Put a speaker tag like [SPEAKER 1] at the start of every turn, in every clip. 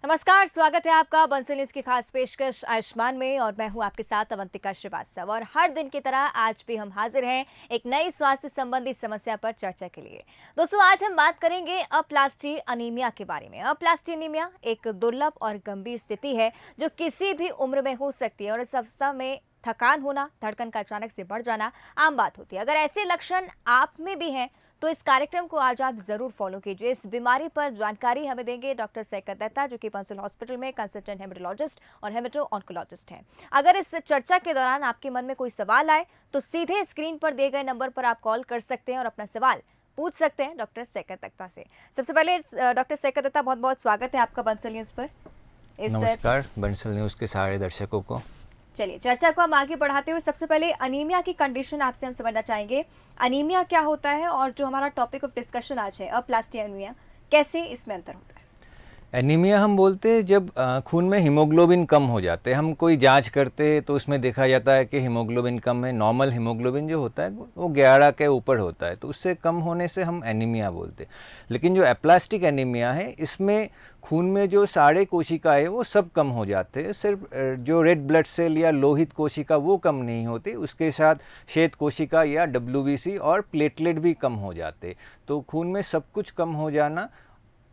[SPEAKER 1] नमस्कार, स्वागत है आपका बंसल न्यूज की खास पेशकश आयुष्मान में और मैं हूं आपके साथ अवंतिका श्रीवास्तव। और हर दिन की तरह आज भी हम हाजिर हैं एक नई स्वास्थ्य संबंधी समस्या पर चर्चा के लिए। दोस्तों, आज हम बात करेंगे अप्लास्टी अनीमिया के बारे में। अप्लास्टी अनीमिया एक दुर्लभ और गंभीर स्थिति है जो किसी भी उम्र में हो सकती है और इस अवस्था में थकान होना, धड़कन का अचानक से बढ़ जाना आम बात होती है। अगर ऐसे लक्षण आप में भी हैं तो इस कार्यक्रम को आज आप जरूर फॉलो कीजिए। इस बीमारी पर जानकारी हमें देंगे डॉक्टर सैकत दत्ता, जो कि बंसल हॉस्पिटल में कंसल्टेंट हेमेटोलॉजिस्ट और हेमेटो ऑन्कोलॉजिस्ट हैं। अगर इस चर्चा के दौरान आपके मन में कोई सवाल आए तो सीधे स्क्रीन पर दिए गए नंबर पर आप कॉल कर सकते हैं और अपना सवाल पूछ सकते हैं डॉक्टर सैकत दत्ता से। सबसे पहले डॉक्टर सैकत दत्ता, बहुत बहुत स्वागत है आपका बंसल न्यूज पर।
[SPEAKER 2] नमस्कार बंसल न्यूज के सारे दर्शकों को।
[SPEAKER 1] चलिए, चर्चा को हम आगे बढ़ाते हुए सबसे पहले अनीमिया की कंडीशन आपसे हम समझना चाहेंगे। अनीमिया क्या होता है और जो हमारा टॉपिक ऑफ डिस्कशन आज है अप्लास्टी अनीमिया, कैसे इसमें अंतर होता है?
[SPEAKER 2] एनीमिया हम बोलते हैं जब खून में हीमोग्लोबिन कम हो जाते हैं। हम कोई जांच करते हैं तो उसमें देखा जाता है कि हीमोग्लोबिन कम है। नॉर्मल हीमोग्लोबिन जो होता है वो 11 के ऊपर होता है, तो उससे कम होने से हम एनीमिया बोलते हैं। लेकिन जो एप्लास्टिक एनीमिया है, इसमें खून में जो सारे कोशिकाएं वो सब कम हो जाते हैं। सिर्फ जो रेड ब्लड सेल या लोहित कोशिका वो कम नहीं होती, उसके साथ श्वेत कोशिका या WBC और प्लेटलेट भी कम हो जाते। तो खून में सब कुछ कम हो जाना,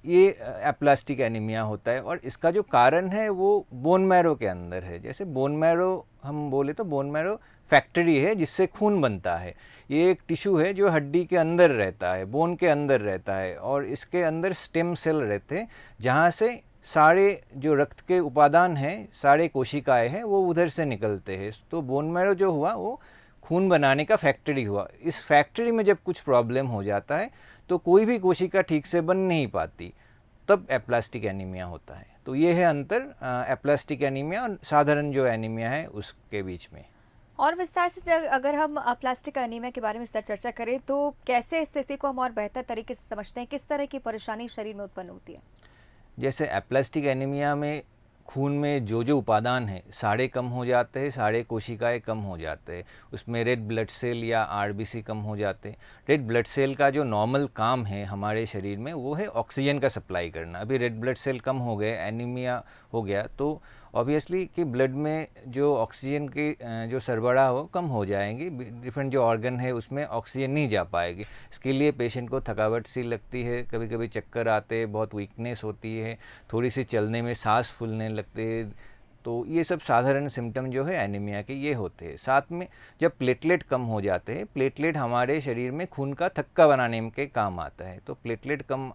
[SPEAKER 2] ये एप्लास्टिक एनीमिया होता है। और इसका जो कारण है वो बोन मैरो के अंदर है। जैसे बोन मैरो हम बोले तो बोन मैरो फैक्ट्री है जिससे खून बनता है। ये एक टिश्यू है जो हड्डी के अंदर रहता है, बोन के अंदर रहता है, और इसके अंदर स्टेम सेल रहते हैं जहाँ से सारे जो रक्त के उपादान हैं, सारे कोशिकाएं हैं, वो उधर से निकलते हैं। तो बोन मैरो जो हुआ वो खून बनाने का फैक्ट्री हुआ। इस फैक्ट्री में जब कुछ प्रॉब्लम हो जाता है तो कोई भी कोशिका ठीक से बन नहीं पाती, तब एप्लास्टिक एनीमिया होता है। तो ये है अंतर एप्लास्टिक एनीमिया और साधारण जो एनीमिया है उसके बीच में।
[SPEAKER 1] और विस्तार से अगर हम अप्लास्टिक अनीमिया के बारे में चर्चा करें तो कैसे इस स्थिति को हम और बेहतर तरीके से समझते हैं, किस तरह की परेशानी शरीर में उत्पन्न होती है?
[SPEAKER 2] जैसे एप्लास्टिक एनीमिया में खून में जो उपादान है सारे कम हो जाते हैं, सारे कोशिकाएं कम हो जाते हैं। उसमें रेड ब्लड सेल या RBC कम हो जाते हैं। रेड ब्लड सेल का जो नॉर्मल काम है हमारे शरीर में वो है ऑक्सीजन का सप्लाई करना। अभी रेड ब्लड सेल कम हो गए, एनीमिया हो गया, तो ऑब्वियसली कि ब्लड में जो ऑक्सीजन की जो सरबराह हो कम हो जाएंगी। डिफरेंट जो ऑर्गन है उसमें ऑक्सीजन नहीं जा पाएगी। इसके लिए पेशेंट को थकावट सी लगती है, कभी कभी चक्कर आते हैं, बहुत वीकनेस होती है, थोड़ी सी चलने में सांस फूलने लगते हैं। तो ये सब साधारण सिम्टम जो है एनीमिया के ये होते हैं। साथ में जब प्लेटलेट कम हो जाते हैं, प्लेटलेट हमारे शरीर में खून का थक्का बनाने के काम आता है। तो प्लेटलेट कम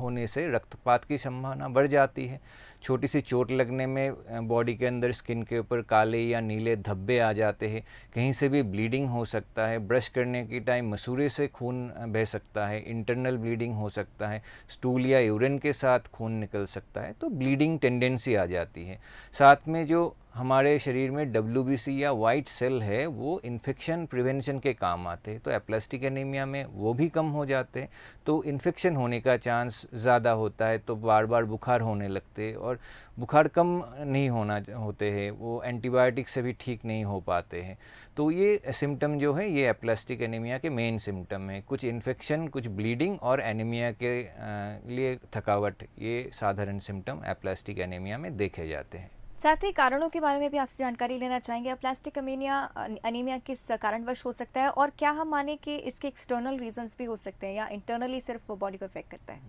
[SPEAKER 2] होने से रक्तपात की संभावना बढ़ जाती है। छोटी सी चोट लगने में बॉडी के अंदर स्किन के ऊपर काले या नीले धब्बे आ जाते हैं। कहीं से भी ब्लीडिंग हो सकता है। ब्रश करने की टाइम मसूड़े से खून बह सकता है। इंटरनल ब्लीडिंग हो सकता है। स्टूल या यूरिन के साथ खून निकल सकता है, तो ब्लीडिंग टेंडेंसी आ जाती है। साथ में जो हमारे शरीर में WBC या वाइट सेल है वो इन्फेक्शन प्रिवेंशन के काम आते हैं। तो एप्लास्टिक एनीमिया में वो भी कम हो जाते हैं, तो इन्फेक्शन होने का चांस ज़्यादा होता है। तो बार बार बुखार होने लगते हैं, और बुखार कम नहीं होते हैं, वो एंटीबायोटिक से भी ठीक नहीं हो पाते हैं। तो ये सिम्टम जो है ये एप्लास्टिक एनीमिया के मेन सिम्टम है। कुछ इन्फेक्शन, कुछ ब्लीडिंग और एनीमिया के लिए थकावट, ये साधारण सिम्टम एप्लास्टिक एनीमिया में देखे जाते हैं।
[SPEAKER 1] साथ ही कारणों के बारे में भी आपसे जानकारी लेना चाहेंगे। अप्लास्टिक अनीमिया किस कारणवश हो सकता है और क्या हम माने कि इसके एक्सटर्नल रीजंस भी हो सकते हैं या इंटरनली सिर्फ बॉडी को इफेक्ट करता है?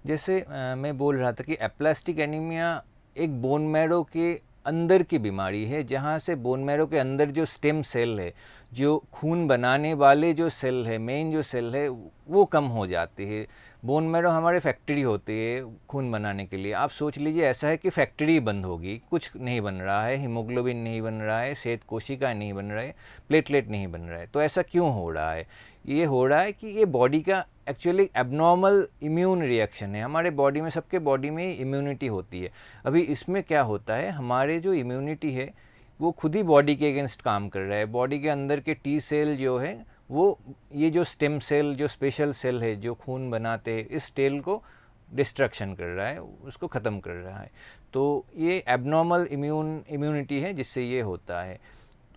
[SPEAKER 2] जैसे मैं बोल रहा था कि एप्लास्टिक एनीमिया एक बोन मैरो के अंदर की बीमारी है, जहाँ से बोन मैरो के अंदर जो स्टेम सेल है, जो खून बनाने वाले जो सेल है, मेन जो सेल है, वो कम हो जाती है। बोन मैरो हमारे फैक्ट्री होती है खून बनाने के लिए। आप सोच लीजिए ऐसा है कि फैक्ट्री बंद होगी, कुछ नहीं बन रहा है, हीमोग्लोबिन नहीं बन रहा है, श्वेत कोशिका नहीं बन रहा है, प्लेटलेट नहीं बन रहा है। तो ऐसा क्यों हो रहा है? ये हो रहा है कि ये बॉडी का एक्चुअली एबनॉर्मल इम्यून रिएक्शन है। हमारे बॉडी में, सबके बॉडी में इम्यूनिटी होती है। अभी इसमें क्या होता है, हमारे जो इम्यूनिटी है वो खुद ही बॉडी के अगेंस्ट काम कर रहा है। बॉडी के अंदर के T सेल जो है वो ये जो स्टेम सेल, जो स्पेशल सेल है जो खून बनाते हैं, इस सेल को डिस्ट्रक्शन कर रहा है, उसको ख़त्म कर रहा है। तो ये एबनॉर्मल इम्यूनिटी है जिससे ये होता है।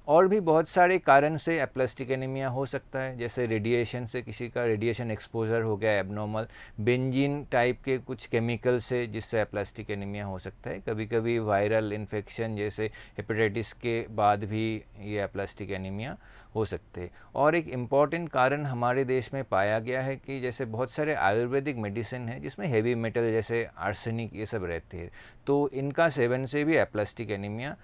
[SPEAKER 2] और भी बहुत सारे कारण से एप्लास्टिक एनीमिया हो सकता है, जैसे रेडिएशन से, किसी का रेडिएशन एक्सपोजर हो गया एबनॉर्मल, बेंजीन टाइप के कुछ केमिकल से, जिससे एप्लास्टिक एनीमिया हो सकता है। कभी कभी वायरल इन्फेक्शन जैसे हेपेटाइटिस के बाद भी ये एप्लास्टिक एनीमिया हो सकते हैं। और एक इम्पॉर्टेंट कारण हमारे देश में पाया गया है कि जैसे बहुत सारे आयुर्वेदिक मेडिसिन हैं जिसमें हेवी मेटल जैसे आर्सेनिक ये सब रहते हैं, तो इनका सेवन से भी एप्लास्टिक एनीमिया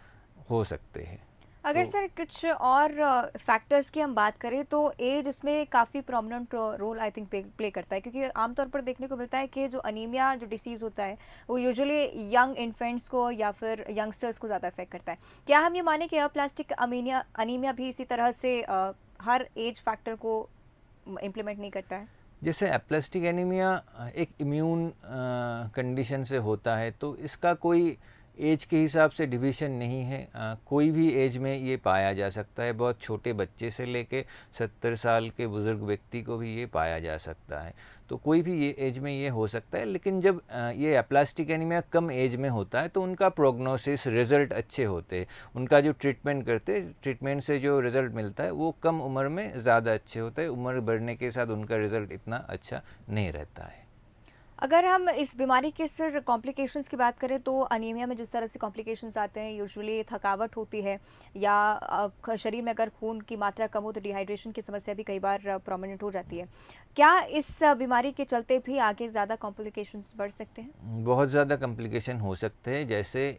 [SPEAKER 2] हो सकते हैं।
[SPEAKER 1] अगर
[SPEAKER 2] तो
[SPEAKER 1] सर कुछ और फैक्टर्स की हम बात करें तो एज उसमें काफ़ी prominent role I think play करता है, क्योंकि आमतौर पर देखने को मिलता है कि जो अनीमिया जो डिसीज़ होता है वो यूजुअली यंग इन्फेंट्स को या फिर यंगस्टर्स को ज़्यादा इफेक्ट करता है। क्या हम ये माने कि अप्लास्टिक अनीमिया भी इसी तरह से हर एज फैक्टर को इम्प्लीमेंट नहीं करता है?
[SPEAKER 2] जैसे एप्लास्टिक एनीमिया एक इम्यून कंडीशन से होता है, तो इसका कोई एज के हिसाब से डिवीज़न नहीं है। कोई भी एज में ये पाया जा सकता है, बहुत छोटे बच्चे से लेके 70 साल के बुज़ुर्ग व्यक्ति को भी ये पाया जा सकता है। तो कोई भी ये एज में ये हो सकता है, लेकिन जब ये एप्लास्टिक एनीमिया कम एज में होता है तो उनका प्रोग्नोसिस रिज़ल्ट अच्छे होते हैं। उनका जो ट्रीटमेंट से जो रिज़ल्ट मिलता है वो कम उम्र में ज़्यादा अच्छे होते हैं। उम्र बढ़ने के साथ उनका रिज़ल्ट इतना अच्छा नहीं रहता है।
[SPEAKER 1] अगर हम इस बीमारी के सर कॉम्प्लिकेशंस की बात करें तो अनीमिया में जिस तरह से कॉम्प्लिकेशंस आते हैं, यूजुअली थकावट होती है या शरीर में अगर खून की मात्रा कम हो तो डिहाइड्रेशन की समस्या भी कई बार प्रोमिनेंट हो जाती है। क्या इस बीमारी के चलते भी आगे ज़्यादा कॉम्प्लिकेशंस बढ़ सकते हैं?
[SPEAKER 2] बहुत ज़्यादा कॉम्प्लिकेशन हो सकते हैं, जैसे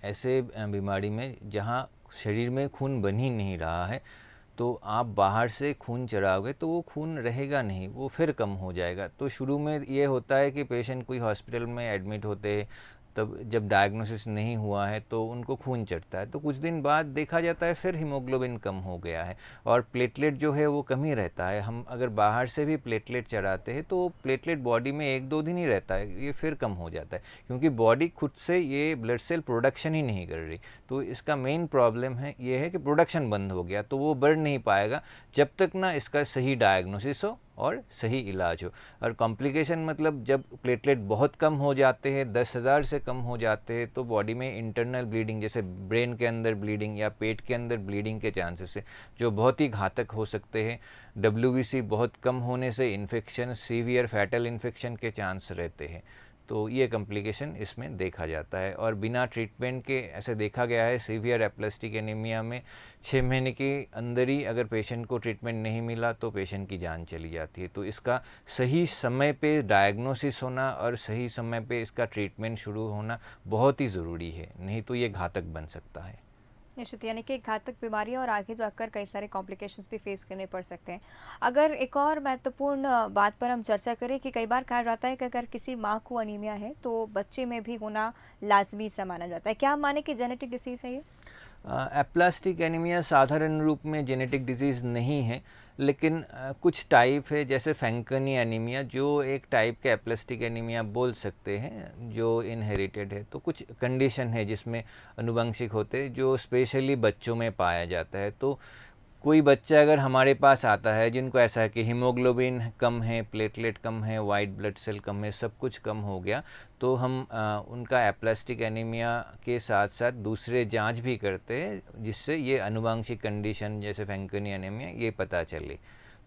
[SPEAKER 2] ऐसे बीमारी में जहाँ शरीर में खून बन ही नहीं रहा है, तो आप बाहर से खून चढ़ाओगे तो वो खून रहेगा नहीं, वो फिर कम हो जाएगा। तो शुरू में ये होता है कि पेशेंट कोई हॉस्पिटल में एडमिट होते हैं, तब जब डायग्नोसिस नहीं हुआ है तो उनको खून चढ़ता है, तो कुछ दिन बाद देखा जाता है फिर हीमोग्लोबिन कम हो गया है और प्लेटलेट जो है वो कम ही रहता है। हम अगर बाहर से भी प्लेटलेट चढ़ाते हैं तो प्लेटलेट बॉडी में 1-2 दिन ही रहता है, ये फिर कम हो जाता है, क्योंकि बॉडी खुद से ये ब्लड सेल प्रोडक्शन ही नहीं कर रही। तो इसका मेन प्रॉब्लम है ये है कि प्रोडक्शन बंद हो गया, तो वो बढ़ नहीं पाएगा जब तक ना इसका सही डायग्नोसिस हो और सही इलाज हो। और कॉम्प्लिकेशन मतलब जब प्लेटलेट बहुत कम हो जाते हैं, 10,000 से कम हो जाते हैं, तो बॉडी में इंटरनल ब्लीडिंग, जैसे ब्रेन के अंदर ब्लीडिंग या पेट के अंदर ब्लीडिंग के चांसेस है जो बहुत ही घातक हो सकते हैं। WBC बहुत कम होने से इन्फेक्शन, सीवियर फैटल इन्फेक्शन के चांस रहते हैं। तो ये कॉम्प्लिकेशन इसमें देखा जाता है और बिना ट्रीटमेंट के ऐसे देखा गया है सीवियर एप्लास्टिक एनीमिया में 6 महीने के अंदर ही अगर पेशेंट को ट्रीटमेंट नहीं मिला तो पेशेंट की जान चली जाती है। तो इसका सही समय पे डायग्नोसिस होना और सही समय पे इसका ट्रीटमेंट शुरू होना बहुत ही ज़रूरी है, नहीं तो ये घातक बन सकता है।
[SPEAKER 1] निश्चित, यानी कि घातक बीमारी और आगे जाकर कई सारे कॉम्प्लिकेशंस भी फेस करने पड़ सकते हैं। अगर एक और महत्वपूर्ण बात पर हम चर्चा करें कि कई बार कहा जाता है कि अगर किसी माँ को अनीमिया है तो बच्चे में भी होना लाजमी सा माना जाता है। क्या हम माने कि जेनेटिक डिसीज़ है ये?
[SPEAKER 2] एप्लास्टिक एनीमिया साधारण रूप में जेनेटिक डिजीज़ नहीं है, लेकिन कुछ टाइप है, जैसे फैंकनी एनीमिया जो एक टाइप के एप्लास्टिक एनीमिया बोल सकते हैं जो इनहेरिटेड है। तो कुछ कंडीशन है जिसमें अनुवंशिक होते हैं जो स्पेशली बच्चों में पाया जाता है। तो कोई बच्चा अगर हमारे पास आता है जिनको ऐसा है कि हीमोग्लोबिन कम है, प्लेटलेट कम है, वाइट ब्लड सेल कम है, सब कुछ कम हो गया, तो हम उनका एप्लास्टिक एनीमिया के साथ साथ दूसरे जांच भी करते हैं जिससे ये अनुवांशिक कंडीशन जैसे फैंकनी एनीमिया ये पता चले।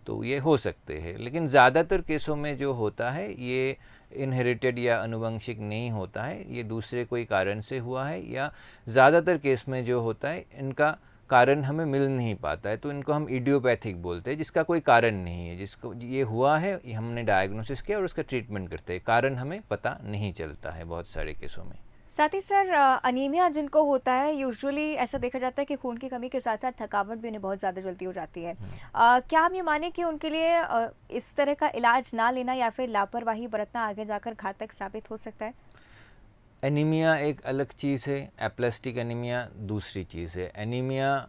[SPEAKER 2] तो ये हो सकते हैं, लेकिन ज़्यादातर केसों में जो होता है ये इनहेरिटेड या अनुवंशिक नहीं होता है, ये दूसरे कोई कारण से हुआ है, या ज़्यादातर केस में जो होता है इनका कारण हमें मिल नहीं पाता है, तो इनको हम इडियोपैथिक बोलते हैं, जिसका कोई कारण नहीं है, जिसको ये हुआ है ये हमने डायग्नोसिस किया और उसका ट्रीटमेंट करते हैं, कारण हमें पता नहीं चलता है बहुत सारे केसों में।
[SPEAKER 1] साथ ही सर अनीमिया जिनको होता है यूजुअली ऐसा देखा जाता है कि खून की कमी के साथ साथ थकावट भी उन्हें बहुत ज़्यादा जल्दी हो जाती है। क्या हम ये माने कि उनके लिए इस तरह का इलाज ना लेना या फिर लापरवाही बरतना आगे जाकर घातक साबित हो सकता है?
[SPEAKER 2] एनीमिया एक अलग चीज़ है, एप्लास्टिक एनीमिया दूसरी चीज़ है। एनीमिया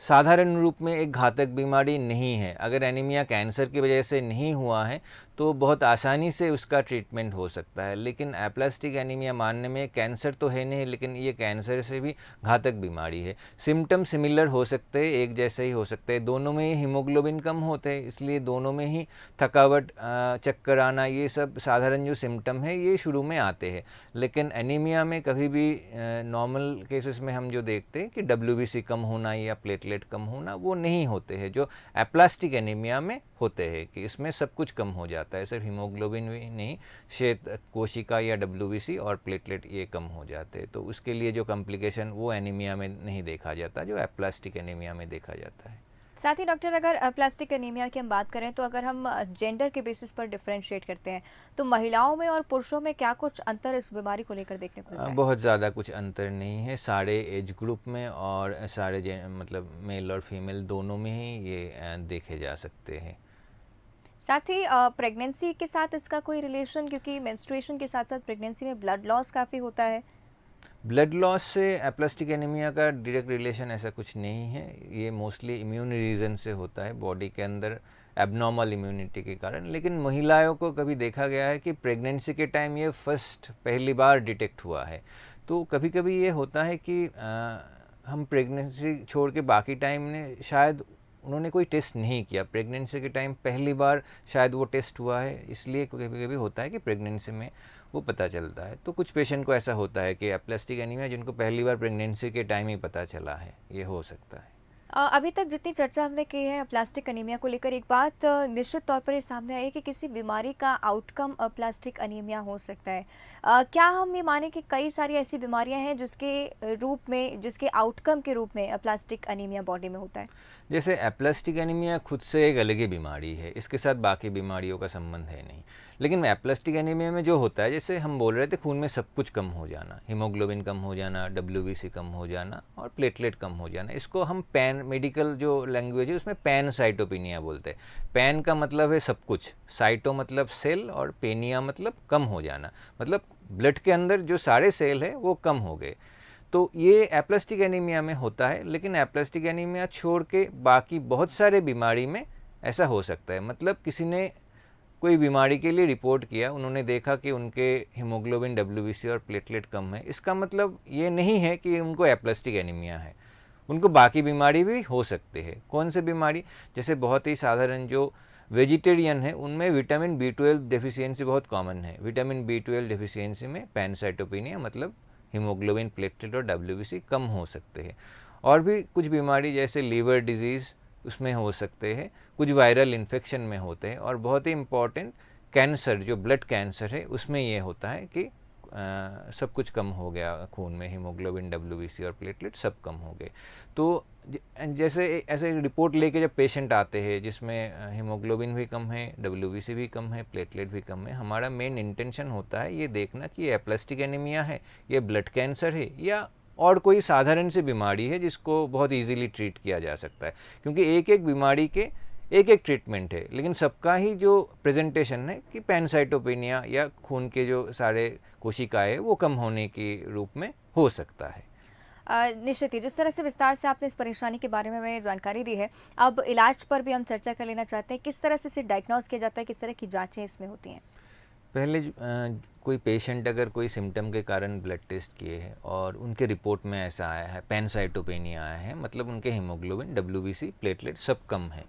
[SPEAKER 2] साधारण रूप में एक घातक बीमारी नहीं है। अगर एनीमिया कैंसर की वजह से नहीं हुआ है तो बहुत आसानी से उसका ट्रीटमेंट हो सकता है, लेकिन एप्लास्टिक एनीमिया मानने में कैंसर तो है नहीं, लेकिन ये कैंसर से भी घातक बीमारी है। सिम्टम सिमिलर हो सकते हैं, एक जैसे ही हो सकते हैं, दोनों में ही हीमोग्लोबिन कम होते हैं, इसलिए दोनों में ही थकावट, चक्कर आना, ये सब साधारण जो सिम्टम है ये शुरू में आते हैं। लेकिन एनीमिया में कभी भी नॉर्मल केसेस में हम जो देखते हैं कि WBC कम होना या प्लेटलेट प्लेटलेट कम होना वो नहीं होते हैं जो एप्लास्टिक एनीमिया में होते हैं, कि इसमें सब कुछ कम हो जाता है, सिर्फ हीमोग्लोबिन भी नहीं, श्वेत कोशिका या डब्ल्यूबीसी और प्लेटलेट ये कम हो जाते हैं। तो उसके लिए जो कॉम्प्लिकेशन वो एनीमिया में नहीं देखा जाता जो एप्लास्टिक एनीमिया में देखा जाता है।
[SPEAKER 1] साथ ही डॉक्टर, अगर प्लास्टिक एनीमिया की हम बात करें तो अगर हम जेंडर के बेसिस पर डिफरेंशिएट करते हैं तो महिलाओं में और पुरुषों में क्या कुछ अंतर इस बीमारी को लेकर देखने को मिलता है?
[SPEAKER 2] बहुत ज़्यादा कुछ अंतर नहीं है, सारे एज ग्रुप में और सारे मतलब मेल और फीमेल दोनों में ही ये देखे जा सकते हैं।
[SPEAKER 1] साथ ही प्रेगनेंसी के साथ इसका कोई रिलेशन, क्योंकि मेंस्ट्रुएशन के साथ साथ प्रेगनेंसी में ब्लड लॉस काफ़ी होता है।
[SPEAKER 2] ब्लड लॉस से एप्लास्टिक एनीमिया का डायरेक्ट रिलेशन ऐसा कुछ नहीं है, ये मोस्टली इम्यून रीज़न से होता है, बॉडी के अंदर एबनॉर्मल इम्यूनिटी के कारण। लेकिन महिलाओं को कभी देखा गया है कि प्रेगनेंसी के टाइम ये पहली बार डिटेक्ट हुआ है। तो कभी कभी ये होता है कि हम प्रेगनेंसी छोड़ के बाकी टाइम ने शायद उन्होंने कोई टेस्ट नहीं किया, प्रेगनेंसी के टाइम पहली बार शायद वो टेस्ट हुआ है, इसलिए कभी कभी होता है कि प्रेगनेंसी में वो पता चलता है। तो कुछ पेशेंट को ऐसा होता है कि एप्लास्टिक एनीमिया जिनको पहली बार प्रेगनेंसी के टाइम ही पता चला है, ये हो सकता है।
[SPEAKER 1] अभी तक जितनी चर्चा हमने की है प्लास्टिक अनीमिया को लेकर, एक बात निश्चित तौर पर ये सामने आई है कि किसी बीमारी का आउटकम प्लास्टिक अनीमिया हो सकता है। क्या हम ये माने कि कई सारी ऐसी बीमारियां हैं जिसके रूप में, जिसके आउटकम के रूप में प्लास्टिक अनीमिया बॉडी में होता है?
[SPEAKER 2] जैसे एप्लास्टिक एनीमिया खुद से एक अलग ही बीमारी है, इसके साथ बाकी बीमारियों का संबंध है नहीं। लेकिन एप्लास्टिक एनीमिया में जो होता है, जैसे हम बोल रहे थे खून में सब कुछ कम हो जाना, हीमोग्लोबिन कम हो जाना, डब्ल्यूबीसी कम हो जाना और प्लेटलेट कम हो जाना, इसको हम पैन, मेडिकल जो लैंग्वेज है उसमें पैनसाइटोपेनिया बोलते हैं। पैन का मतलब है सब कुछ, साइटो मतलब सेल और पेनिया मतलब कम हो जाना, मतलब ब्लड के अंदर जो सारे सेल है वो कम हो गए। तो ये एप्लास्टिक एनीमिया में होता है, लेकिन एप्लास्टिक एनीमिया छोड़ के बाकी बहुत सारे बीमारी में ऐसा हो सकता है। मतलब किसी ने कोई बीमारी के लिए रिपोर्ट किया, उन्होंने देखा कि उनके हीमोग्लोबिन, डब्ल्यूबीसी और प्लेटलेट कम है, इसका मतलब ये नहीं है कि उनको एप्लास्टिक एनीमिया है, उनको बाकी बीमारी भी हो सकती है। कौन सी बीमारी? जैसे बहुत ही साधारण जो वेजिटेरियन है उनमें विटामिन B12 डेफिशिएंसी बहुत कॉमन है। विटामिन B12 डेफिशिएंसी में पैनसाइटोपेनिया मतलब हीमोग्लोबिन, प्लेटलेट और डब्ल्यूबीसी कम हो सकते हैं। और भी कुछ बीमारी जैसे लीवर डिजीज़ उसमें हो सकते हैं, कुछ वायरल इन्फेक्शन में होते हैं, और बहुत ही इम्पॉर्टेंट कैंसर, जो ब्लड कैंसर है उसमें ये होता है कि सब कुछ कम हो गया खून में, हीमोग्लोबिन, डब्ल्यूबीसी और प्लेटलेट सब कम हो गए। तो जैसे ऐसे रिपोर्ट लेके जब पेशेंट आते हैं जिसमें हीमोग्लोबिन भी कम है, डब्ल्यूबीसी भी कम है, प्लेटलेट भी कम है, हमारा मेन इंटेंशन होता है ये देखना कि ये एप्लास्टिक एनीमिया है, ये ब्लड कैंसर है या और कोई साधारण सी बीमारी है जिसको बहुत इजीली ट्रीट किया जा सकता है। क्योंकि एक एक बीमारी के एक एक ट्रीटमेंट है, लेकिन सबका ही जो प्रेजेंटेशन है कि पैनसाइटोपेनिया या खून के जो सारे कोशिकाएं वो कम होने के रूप में हो सकता है।
[SPEAKER 1] निश्चित ही, जिस तरह से विस्तार से आपने इस परेशानी के बारे में हमें जानकारी दी है, अब इलाज पर भी हम चर्चा कर लेना चाहते हैं। किस तरह से इसे डायग्नोज किया जाता है, किस तरह की जांचें इसमें होती हैं?
[SPEAKER 2] पहले कोई पेशेंट अगर कोई सिम्टम के कारण ब्लड टेस्ट किए हैं और उनके रिपोर्ट में ऐसा आया है, पैनसाइटोपेनिया आया है, मतलब उनके हीमोग्लोबिन, डब्ल्यूबीसी, प्लेटलेट सब कम है,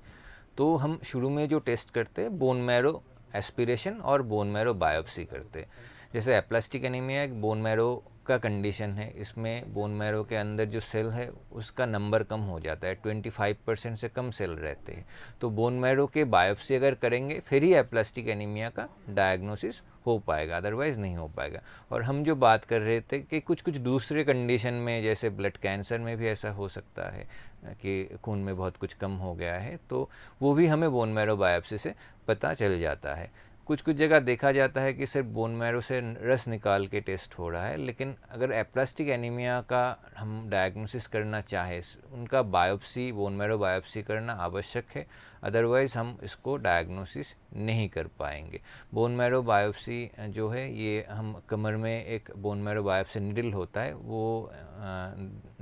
[SPEAKER 2] तो हम शुरू में जो टेस्ट करते हैं बोन मैरो एस्पिरेशन और बोन मैरो बायोप्सी करते हैं। जैसे एप्लास्टिक एनीमिया एक बोन मैरो का कंडीशन है, इसमें बोन मैरो के अंदर जो सेल है उसका नंबर कम हो जाता है, 25% से कम सेल रहते हैं। तो बोन मैरो के बायोप्सी अगर करेंगे फिर ही एप्लास्टिक एनीमिया का डायग्नोसिस हो पाएगा, अदरवाइज़ नहीं हो पाएगा। और हम जो बात कर रहे थे कि कुछ कुछ दूसरे कंडीशन में जैसे ब्लड कैंसर में भी ऐसा हो सकता है कि खून में बहुत कुछ कम हो गया है, तो वो भी हमें बोन मैरो बायोप्सी से पता चल जाता है। कुछ कुछ जगह देखा जाता है कि सिर्फ बोन मैरो से रस निकाल के टेस्ट हो रहा है, लेकिन अगर एप्लास्टिक एनीमिया का हम डायग्नोसिस करना चाहें, उनका बायोप्सी, बोन मैरो बायोप्सी करना आवश्यक है, अदरवाइज़ हम इसको डायग्नोसिस नहीं कर पाएंगे। बोन मैरो बायोप्सी जो है ये हम कमर में एक बोन मैरो बायोप्सी निडल होता है वो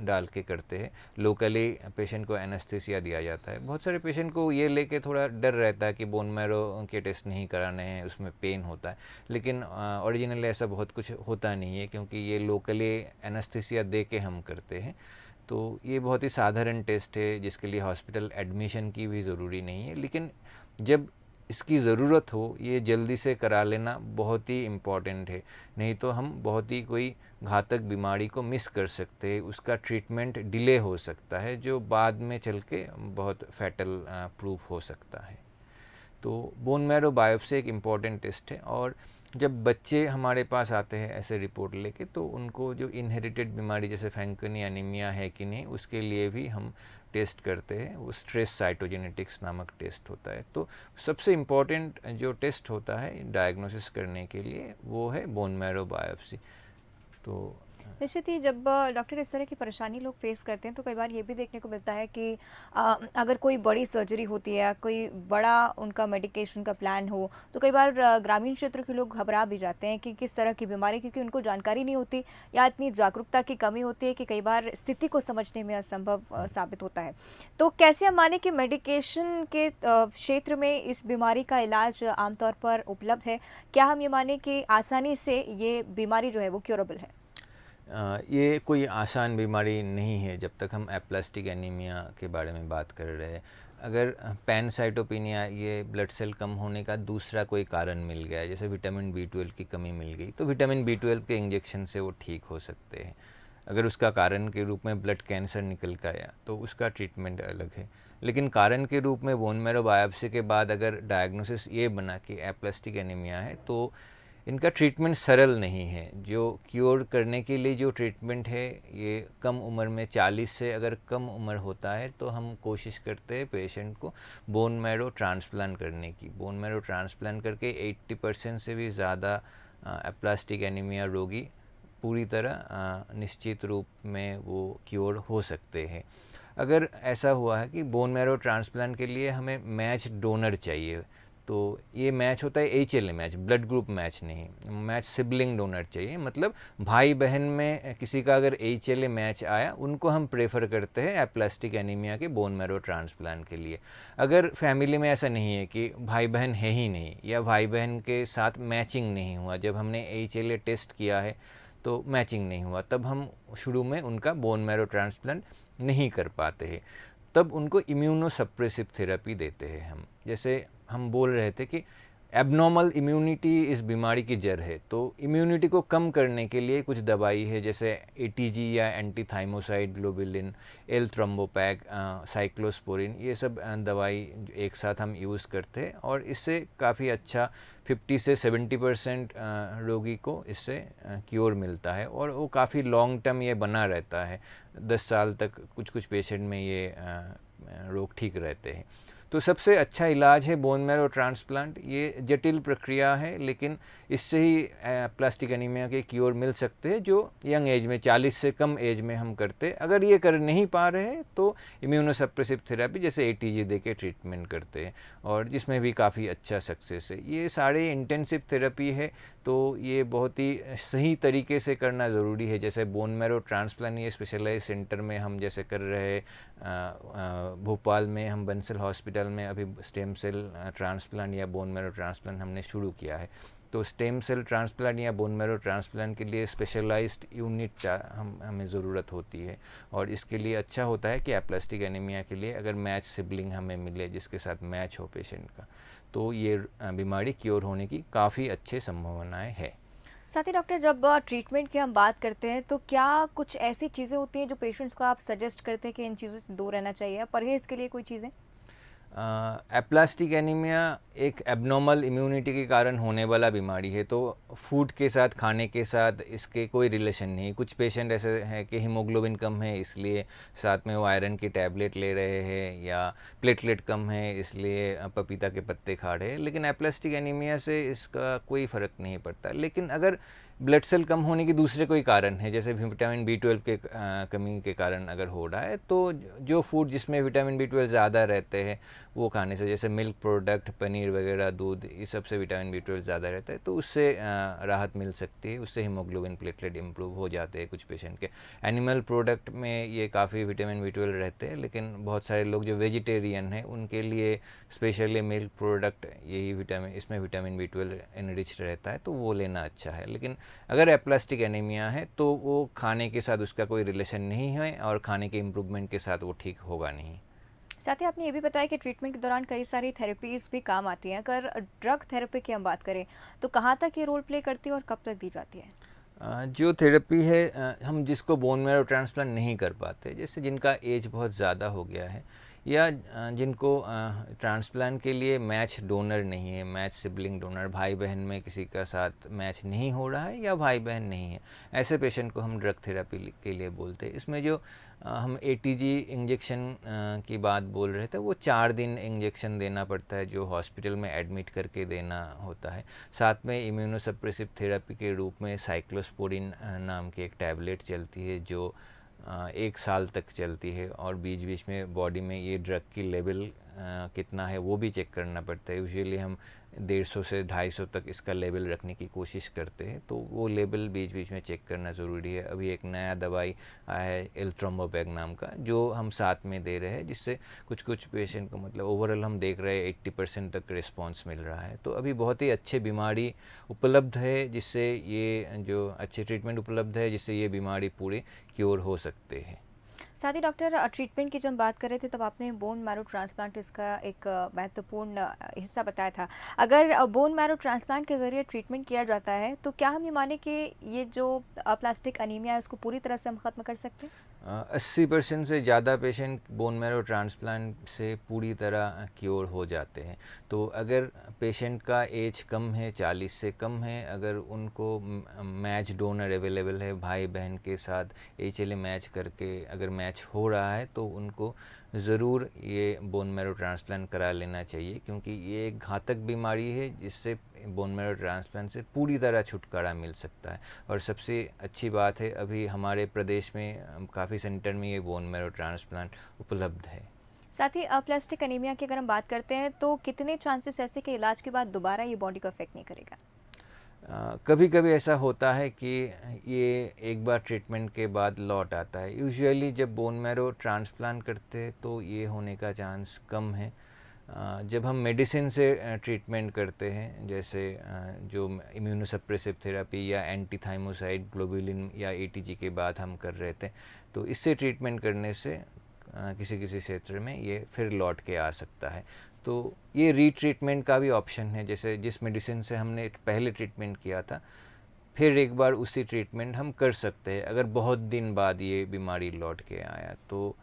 [SPEAKER 2] डाल के करते हैं। लोकली पेशेंट को एनेस्थीसिया दिया जाता है। बहुत सारे पेशेंट को ये लेके थोड़ा डर रहता है कि बोन मैरो के टेस्ट नहीं कराने हैं, उसमें पेन होता है, लेकिन ओरिजिनली ऐसा बहुत कुछ होता नहीं है, क्योंकि ये लोकली एनेस्थीसिया दे के हम करते हैं। तो ये बहुत ही साधारण टेस्ट है जिसके लिए हॉस्पिटल एडमिशन की भी ज़रूरी नहीं है। लेकिन जब इसकी ज़रूरत हो ये जल्दी से करा लेना बहुत ही इम्पॉर्टेंट है, नहीं तो हम बहुत ही कोई घातक बीमारी को मिस कर सकते हैं, उसका ट्रीटमेंट डिले हो सकता है जो बाद में चल के बहुत फैटल प्रूफ हो सकता है। तो बोन मैरो बायोप्सी एक इम्पॉर्टेंट टेस्ट है, और जब बच्चे हमारे पास आते हैं ऐसे रिपोर्ट लेके तो उनको जो इनहेरिटेड बीमारी जैसे फैंकनी एनीमिया है कि नहीं उसके लिए भी हम टेस्ट करते हैं, वो स्ट्रेस साइटोजेनेटिक्स नामक टेस्ट होता है। तो सबसे इम्पॉर्टेंट जो टेस्ट होता है डायग्नोसिस करने के लिए वो है बोन मैरो बायोप्सी। तो
[SPEAKER 1] निश्चित ही जब डॉक्टर इस तरह की परेशानी लोग फेस करते हैं तो कई बार ये भी देखने को मिलता है कि अगर कोई बड़ी सर्जरी होती है या कोई बड़ा उनका मेडिकेशन का प्लान हो तो कई बार ग्रामीण क्षेत्र के लोग घबरा भी जाते हैं कि किस तरह की बीमारी, क्योंकि उनको जानकारी नहीं होती या इतनी जागरूकता की कमी होती है कि कई बार स्थिति को समझने में असंभव साबित होता है। तो कैसे हम माने कि मेडिकेशन के क्षेत्र में इस बीमारी का इलाज आमतौर पर उपलब्ध है? क्या हम ये माने कि आसानी से ये बीमारी जो है वो क्योरेबल है?
[SPEAKER 2] ये कोई आसान बीमारी नहीं है जब तक हम एप्लास्टिक एनीमिया के बारे में बात कर रहे हैं। अगर पैनसाइटोपिनिया ये ब्लड सेल कम होने का दूसरा कोई कारण मिल गया है, जैसे विटामिन B12 की कमी मिल गई, तो विटामिन B12 के इंजेक्शन से वो ठीक हो सकते हैं। अगर उसका कारण के रूप में ब्लड कैंसर निकल के आया तो उसका ट्रीटमेंट अलग है। लेकिन कारण के रूप में बोन मैरो बायोप्सी के बाद अगर डायग्नोसिस ये बना कि एप्लास्टिक एनीमिया है तो इनका ट्रीटमेंट सरल नहीं है। जो क्योर करने के लिए जो ट्रीटमेंट है ये कम उम्र में 40 से अगर कम उम्र होता है तो हम कोशिश करते हैं पेशेंट को बोन मैरो ट्रांसप्लांट करने की। बोन मैरो ट्रांसप्लांट करके 80% से भी ज़्यादा एप्लास्टिक एनीमिया रोगी पूरी तरह निश्चित रूप में वो क्योर हो सकते हैं। अगर ऐसा हुआ है कि बोन मैरो ट्रांसप्लांट के लिए हमें मैच डोनर चाहिए, तो ये मैच होता है HLA match, blood group match नहीं, मैच सिबलिंग डोनर चाहिए। मतलब भाई बहन में किसी का अगर HLA मैच आया उनको हम प्रेफर करते हैं एप्लास्टिक एनीमिया के बोन मैरो ट्रांसप्लांट के लिए। अगर फैमिली में ऐसा नहीं है कि भाई बहन है ही नहीं या भाई बहन के साथ मैचिंग नहीं हुआ, जब हमने HLA टेस्ट किया है तो मैचिंग नहीं हुआ, तब हम शुरू में उनका बोन मैरो ट्रांसप्लांट नहीं कर पाते हैं। तब उनको इम्यूनोसप्रेसिव थेरेपी देते हैं हम। जैसे हम बोल रहे थे कि एबनॉर्मल इम्यूनिटी इस बीमारी की जड़ है, तो इम्यूनिटी को कम करने के लिए कुछ दवाई है जैसे ATG या एंटी थाइमोसाइड ग्लोबुलिन, एल थ्रोम्बोपैक, साइक्लोस्पोरिन, ये सब दवाई एक साथ हम यूज़ करते हैं और इससे काफ़ी अच्छा 50 से 70% रोगी को इससे क्योर मिलता है और वो काफ़ी लॉन्ग टर्म ये बना रहता है। 10 साल तक कुछ कुछ पेशेंट में ये रोग ठीक रहते हैं। तो सबसे अच्छा इलाज है बोन मैरो ट्रांसप्लांट। ये जटिल प्रक्रिया है लेकिन इससे ही प्लास्टिक एनीमिया के क्योर मिल सकते हैं जो यंग एज में 40 से कम एज में हम करते। अगर ये कर नहीं पा रहे हैं तो इम्यूनोसप्रेसिव थेरेपी जैसे ATG दे के ट्रीटमेंट करते हैं और जिसमें भी काफ़ी अच्छा सक्सेस है। ये सारे इंटेंसिव थेरेपी है तो ये बहुत ही सही तरीके से करना ज़रूरी है। जैसे बोन मैरो ट्रांसप्लांट ये स्पेशलाइज सेंटर में हम जैसे कर रहे हैं, भोपाल में हम बंसल हॉस्पिटल में अभी स्टेम सेल ट्रांसप्लांट या बोन मैरो ट्रांसप्लांट हमने शुरू किया है। तो स्टेम सेल ट्रांसप्लांट या बोन मैरो ट्रांसप्लांट के लिए स्पेशलाइज्ड यूनिट हमें ज़रूरत होती है और इसके लिए अच्छा होता है कि एप्लास्टिक एनीमिया के लिए अगर मैच सिबलिंग हमें मिले जिसके साथ मैच हो पेशेंट का, तो ये बीमारी क्योर होने की काफ़ी अच्छे संभावनाएं है।
[SPEAKER 1] साथ ही डॉक्टर जब ट्रीटमेंट की हम बात करते हैं तो क्या कुछ ऐसी चीज़ें होती हैं जो पेशेंट्स को आप सजेस्ट करते हैं कि इन चीज़ों से दूर रहना चाहिए, परहेज़ के लिए कोई चीज़ें?
[SPEAKER 2] एप्लास्टिक एनीमिया एक एबनॉर्मल इम्यूनिटी के कारण होने वाला बीमारी है, तो फूड के साथ खाने के साथ इसके कोई रिलेशन नहीं। कुछ पेशेंट ऐसे हैं कि हीमोग्लोबिन कम है इसलिए साथ में वो आयरन की टैबलेट ले रहे हैं या प्लेटलेट कम है इसलिए पपीता के पत्ते खा रहे हैं, लेकिन एप्लास्टिक एनीमिया से इसका कोई फ़र्क नहीं पड़ता। लेकिन अगर ब्लड सेल कम होने के दूसरे कोई कारण है जैसे विटामिन B12 के कमी के कारण अगर हो रहा है तो जो फूड जिसमें विटामिन B12 ज़्यादा रहते हैं वो खाने से, जैसे मिल्क प्रोडक्ट, पनीर वगैरह, दूध, इस सब से विटामिन B12 ज़्यादा रहता है तो उससे राहत मिल सकती है। उससे हीमोग्लोबिन प्लेटलेट इम्प्रूव हो जाते हैं कुछ पेशेंट के। एनिमल प्रोडक्ट में ये काफ़ी विटामिन B12 रहते हैं लेकिन बहुत सारे लोग जो वेजिटेरियन हैं उनके लिए स्पेशली मिल्क प्रोडक्ट यही विटामिन, इसमें विटामिन B12 एनरिच रहता है तो वो लेना अच्छा है। लेकिन अगर एप्लास्टिक एनीमिया है तो वो खाने के साथ उसका कोई रिलेशन नहीं है और खाने के इम्प्रूवमेंट के साथ वो ठीक होगा नहीं।
[SPEAKER 1] साथ ही आपने ये भी बताया कि ट्रीटमेंट के दौरान कई सारी थेरेपीज़ भी काम आती हैं। अगर ड्रग थेरेपी की हम बात करें, तो कहाँ तक ये रोल प्ले करती है और कब तक दी जाती है?
[SPEAKER 2] जो थेरेपी है, हम जिसको बोन मैरो ट्रांसप्लांट नहीं कर पाते, जैसे जिनका एज बहुत ज़्यादा हो गया है या जिनको ट्रांसप्लांट के लिए मैच डोनर नहीं है, मैच सिबलिंग डोनर, भाई बहन में किसी का साथ मैच नहीं हो रहा है या भाई बहन नहीं है, ऐसे पेशेंट को हम ड्रग थेरेपी के लिए बोलते हैं। इसमें जो हम एटीजी इंजेक्शन की बात बोल रहे थे, वो 4 दिन इंजेक्शन देना पड़ता है, जो हॉस्पिटल में एडमिट करके देना होता है। साथ में इम्यूनोसप्रेसिव थेरेपी के रूप में साइक्लोस्पोरिन नाम की एक टैबलेट चलती है, जो 1 साल तक चलती है, और बीच बीच में बॉडी में ये ड्रग की लेवल कितना है वो भी चेक करना पड़ता है। यूजुअली हम 150 से 250 तक इसका लेवल रखने की कोशिश करते हैं, तो वो लेवल बीच बीच में चेक करना ज़रूरी है। अभी एक नया दवाई आया है एल्ट्रोम्बोबैग नाम का, जो हम साथ में दे रहे हैं, जिससे कुछ कुछ पेशेंट को मतलब ओवरऑल हम देख रहे हैं 80% तक रिस्पॉन्स मिल रहा है। तो अभी बहुत ही अच्छे बीमारी उपलब्ध है, जिससे ये जो अच्छे ट्रीटमेंट उपलब्ध है, जिससे ये बीमारी पूरी क्योर हो सकते हैं।
[SPEAKER 1] साथ ही डॉक्टर, ट्रीटमेंट की जब हम बात कर रहे थे, तब आपने बोन मैरो ट्रांसप्लांट इसका एक महत्वपूर्ण हिस्सा बताया था। अगर बोन मैरो ट्रांसप्लांट के ज़रिए ट्रीटमेंट किया जाता है, तो क्या हम ये माने कि ये जो प्लास्टिक अनीमिया है उसको पूरी तरह से हम ख़त्म कर सकते हैं?
[SPEAKER 2] 80% से ज़्यादा पेशेंट बोन मैरो ट्रांसप्लांट से पूरी तरह क्योर हो जाते हैं। तो अगर पेशेंट का एज कम है, 40 से कम है, अगर उनको मैच डोनर अवेलेबल है, भाई बहन के साथ HLA मैच करके अगर मैच हो रहा है, तो उनको ज़रूर ये बोन मैरो ट्रांसप्लांट करा लेना चाहिए, क्योंकि ये एक घातक बीमारी है, जिससे बोन मैरो ट्रांसप्लांट से पूरी तरह छुटकारा मिल सकता है। और सबसे अच्छी बात है, अभी हमारे प्रदेश में काफ़ी सेंटर में ये बोन मैरो ट्रांसप्लांट उपलब्ध है।
[SPEAKER 1] साथ ही प्लास्टिक अनीमिया की अगर हम बात करते हैं, तो कितने चांसेस ऐसे कि इलाज के बाद दोबारा ये बॉडी को अफेक्ट नहीं करेगा?
[SPEAKER 2] कभी कभी ऐसा होता है कि ये एक बार ट्रीटमेंट के बाद लौट आता है। यूजुअली जब बोन मैरो ट्रांसप्लांट करते हैं तो ये होने का चांस कम है। जब हम मेडिसिन से ट्रीटमेंट करते हैं, जैसे जो इम्यूनोसप्रेसिव थेरेपी या एंटी थाइमोसाइड ग्लोबुलिन या एटीजी के बाद हम कर रहे थे, तो इससे ट्रीटमेंट करने से किसी किसी क्षेत्र में ये फिर लौट के आ सकता है। तो ये रीट्रीटमेंट का भी ऑप्शन है, जैसे जिस मेडिसिन से हमने पहले ट्रीटमेंट किया था, फिर एक बार उसी ट्रीटमेंट हम कर सकते हैं। अगर बहुत दिन बाद ये बीमारी लौट के आया, तो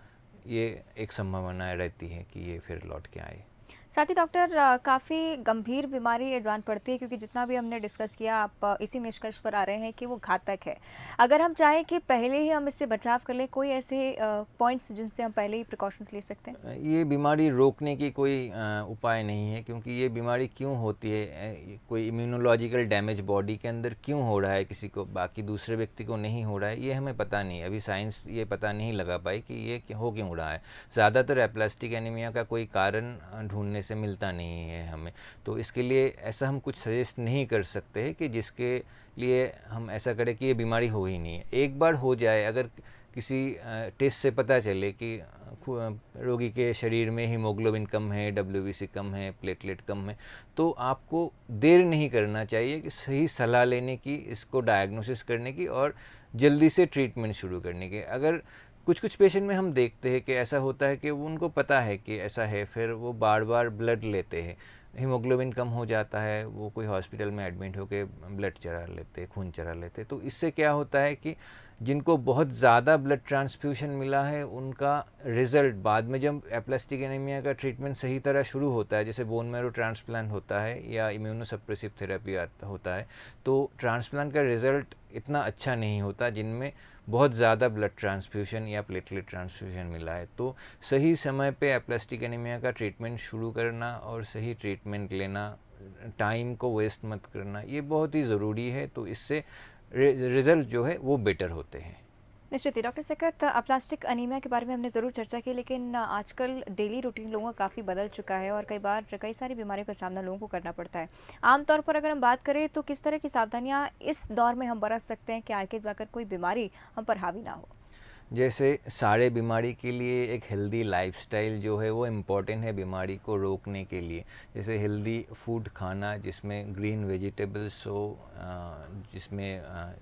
[SPEAKER 2] ये एक संभावना रहती है कि ये फिर लौट के आए।
[SPEAKER 1] साथ ही डॉक्टर, काफ़ी गंभीर बीमारी ये जान पड़ती है, क्योंकि जितना भी हमने डिस्कस किया, आप इसी निष्कर्ष पर आ रहे हैं कि वो घातक है। अगर हम चाहें कि पहले ही हम इससे बचाव कर लें, कोई ऐसे पॉइंट्स जिनसे हम पहले ही प्रिकॉशंस ले सकते हैं?
[SPEAKER 2] ये बीमारी रोकने की कोई उपाय नहीं है, क्योंकि ये बीमारी क्यों होती है, कोई इम्यूनोलॉजिकल डैमेज बॉडी के अंदर क्यों हो रहा है किसी को, बाकी दूसरे व्यक्ति को नहीं हो रहा है, ये हमें पता नहीं। अभी साइंस ये पता नहीं लगा पाई कि ये हो क्यों रहा है। ज़्यादातर एप्लास्टिक एनीमिया का कोई कारण ढूंढने से मिलता नहीं है हमें। तो इसके लिए ऐसा हम कुछ सजेस्ट नहीं कर सकते हैं कि जिसके लिए हम ऐसा करें कि ये बीमारी हो ही नहीं है। एक बार हो जाए, अगर किसी टेस्ट से पता चले कि रोगी के शरीर में हीमोग्लोबिन कम है, WBC कम है, प्लेटलेट कम है, तो आपको देर नहीं करना चाहिए कि सही सलाह लेने की, इसको डायग्नोसिस करने की और जल्दी से ट्रीटमेंट शुरू करने की। अगर कुछ कुछ पेशेंट में हम देखते हैं कि ऐसा होता है कि उनको पता है कि ऐसा है, फिर वो बार बार ब्लड लेते हैं, हीमोग्लोबिन कम हो जाता है, वो कोई हॉस्पिटल में एडमिट होकर ब्लड चढ़ा लेते, खून चढ़ा लेते। तो इससे क्या होता है कि जिनको बहुत ज़्यादा ब्लड ट्रांसफ्यूशन मिला है, उनका रिज़ल्ट बाद में जब एप्लास्टिक एनीमिया का ट्रीटमेंट सही तरह शुरू होता है, जैसे बोन मैरो ट्रांसप्लांट होता है या इम्यूनोसप्रेसिव थेरेपी होता है, तो ट्रांसप्लांट का रिज़ल्ट इतना अच्छा नहीं होता जिनमें बहुत ज़्यादा ब्लड ट्रांसफ्यूशन या प्लेटलेट ट्रांसफ्यूशन मिला है। तो सही समय पे एप्लास्टिक एनीमिया का ट्रीटमेंट शुरू करना और सही ट्रीटमेंट लेना, टाइम को वेस्ट मत करना, ये बहुत ही ज़रूरी है। तो इससे रिज़ल्ट जो है वो बेटर होते हैं।
[SPEAKER 1] निश्चित ही डॉक्टर सकत, प्लास्टिक अनीमिया के बारे में हमने ज़रूर चर्चा की, लेकिन आजकल डेली रूटीन लोगों का काफ़ी बदल चुका है और कई बार कई सारी बीमारियों का सामना लोगों को करना पड़ता है। आमतौर पर अगर हम बात करें, तो किस तरह की सावधानियां इस दौर में हम बरत सकते हैं कि आगे जाकर कोई बीमारी हम पर हावी ना हो?
[SPEAKER 2] जैसे सारे बीमारी के लिए एक हेल्दी लाइफस्टाइल जो है वो इम्पॉर्टेंट है बीमारी को रोकने के लिए। जैसे हेल्दी फूड खाना जिसमें ग्रीन वेजिटेबल्स हो, जिसमें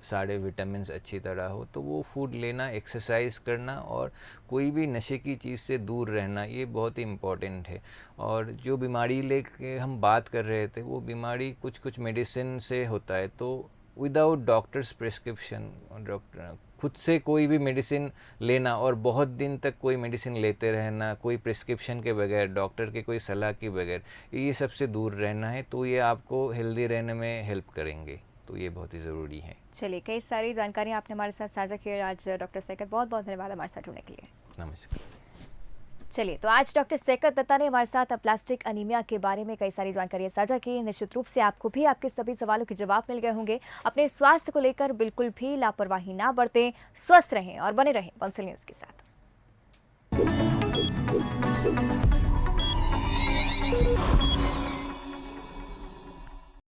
[SPEAKER 2] सारे विटामिन्स अच्छी तरह हो, तो वो फूड लेना, एक्सरसाइज करना और कोई भी नशे की चीज़ से दूर रहना, ये बहुत ही इम्पॉर्टेंट है। और जो बीमारी लेके हम बात कर रहे थे वो बीमारी कुछ कुछ मेडिसिन से होता है, तो विदाउट डॉक्टर्स प्रिस्क्रिप्शन, डॉक्टर खुद से कोई भी मेडिसिन लेना और बहुत दिन तक कोई मेडिसिन लेते रहना, कोई प्रिस्क्रिप्शन के बगैर, डॉक्टर के कोई सलाह के बगैर, ये सबसे दूर रहना है। तो ये आपको हेल्दी रहने में हेल्प करेंगे, तो ये बहुत ही ज़रूरी है।
[SPEAKER 1] चलिए, कई सारी जानकारी आपने हमारे साथ साझा की आज डॉक्टर सैकत, बहुत बहुत धन्यवाद हमारे साथ जुड़ने के लिए।
[SPEAKER 2] नमस्कार।
[SPEAKER 1] चलिए, तो आज डॉक्टर सैकत दत्ता ने हमारे साथ प्लास्टिक अनीमिया के बारे में कई सारी जानकारियां साझा की। निश्चित रूप से आपको भी आपके सभी सवालों के जवाब मिल गए होंगे। अपने स्वास्थ्य को लेकर बिल्कुल भी लापरवाही ना बरतें, स्वस्थ रहें और बने रहें बंसल न्यूज़ के साथ।